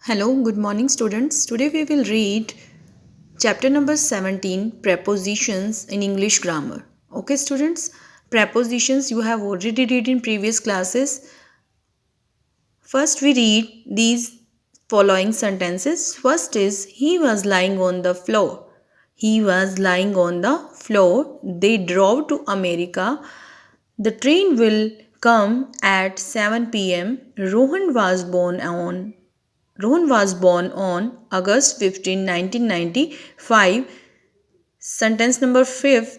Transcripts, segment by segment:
Hello, good morning students. Today we will read chapter number 17 prepositions in English grammar. Okay students, prepositions you have already read in previous classes. First we read these following sentences. First is he was lying on the floor. He was lying on the floor. They drove to America. The train will come at 7 p.m. Rohan was born on August 15, 1995. Sentence number 5.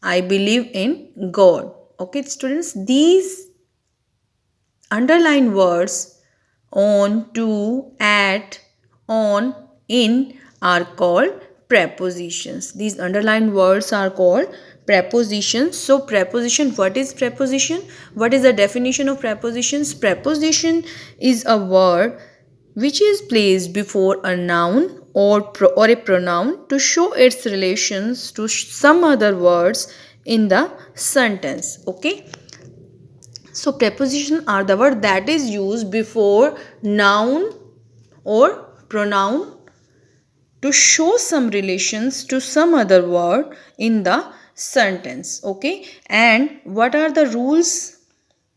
I believe in God. Okay, students, these underlined words on, to, at, on, in are called prepositions. These underlined words are called prepositions. So preposition, what is preposition? What is the definition of prepositions? Preposition is a word which is placed before a noun or a pronoun to show its relations to some other words in the sentence. Okay, so preposition are the word that is used before noun or pronoun to show some relations to some other word in the sentence. Okay, and what are the rules?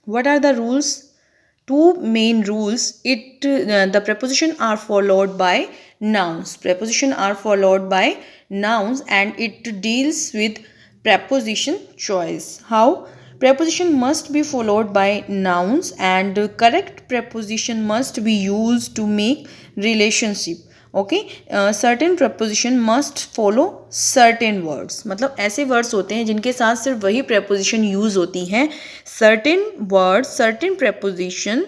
What are the rules? Two main rules. The preposition are followed by nouns. Preposition are followed by nouns, and it deals with preposition choice. How? Preposition must be followed by nouns, and correct preposition must be used to make relationship. Okay, certain preposition must follow certain words. मतलब ऐसे words होते हैं जिनके साथ सिर्फ वही preposition use होती हैं. Certain words, certain preposition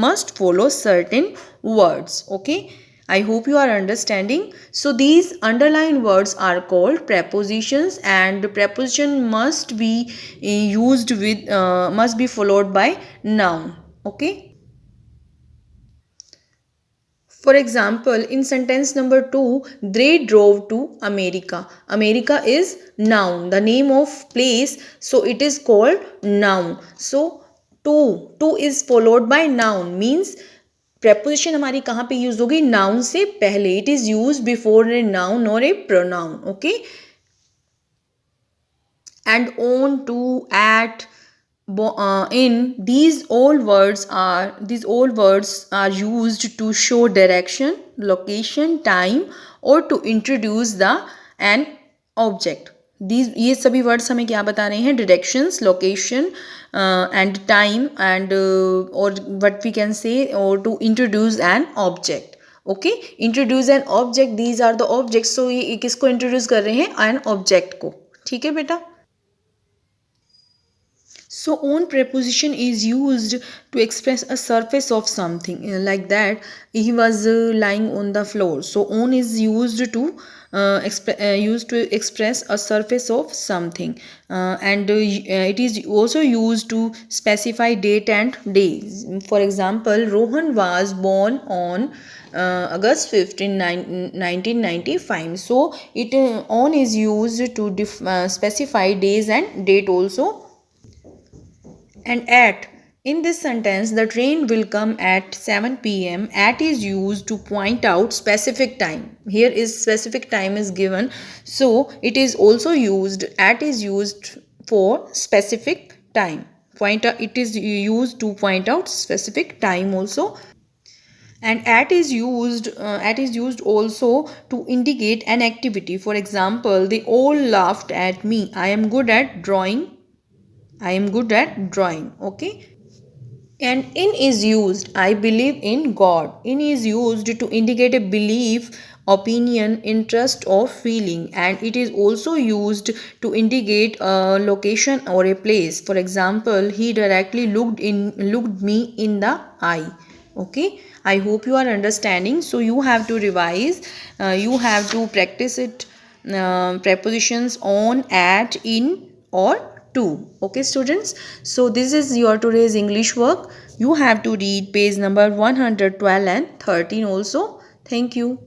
must follow certain words. Okay, I hope you are understanding. So these underlined words are called prepositions, and preposition must be used with must be followed by noun. Okay, for example, in sentence number 2, they drove to America. America is noun, the name of place, so it is called noun. So to is followed by noun, means preposition हमारी कहाँ पे use होगी? noun से पहले. It is used before a noun or a pronoun. Okay, and on, to, at, in, these all words are used to show direction, location, time, or to introduce an object. These ये सभी words हमें क्या बता रहे हैं? Directions, location and time and और what we can say, और to introduce an object. Okay, introduce an object, these are the objects. So ये किसको इंट्रोड्यूस कर रहे हैं? एन ऑब्जेक्ट को. ठीक है बेटा. So on preposition is used to express a surface of something, like that he was lying on the floor. So on is used to express a surface of something, and it is also used to specify date and day. For example, Rohan was born on August 15, 1995. So it on is used to specify days and date also. And at, in this sentence, the train will come at 7 p.m. At is used to point out specific time. Here is specific time is given, so it is also used. At is used for specific time. It is used to point out specific time also. And at is used also to indicate an activity. For example, they all laughed at me. I am good at drawing. Okay, and in is used. I believe in God. In is used to indicate a belief, opinion, interest, or feeling, and it is also used to indicate a location or a place. For example, he directly looked me in the eye. Okay, I hope you are understanding. So you have to revise, you have to practice it, prepositions on, at, in, or to. Okay students, so this is your today's English work. You have to read page number 112 and 13 also. Thank you.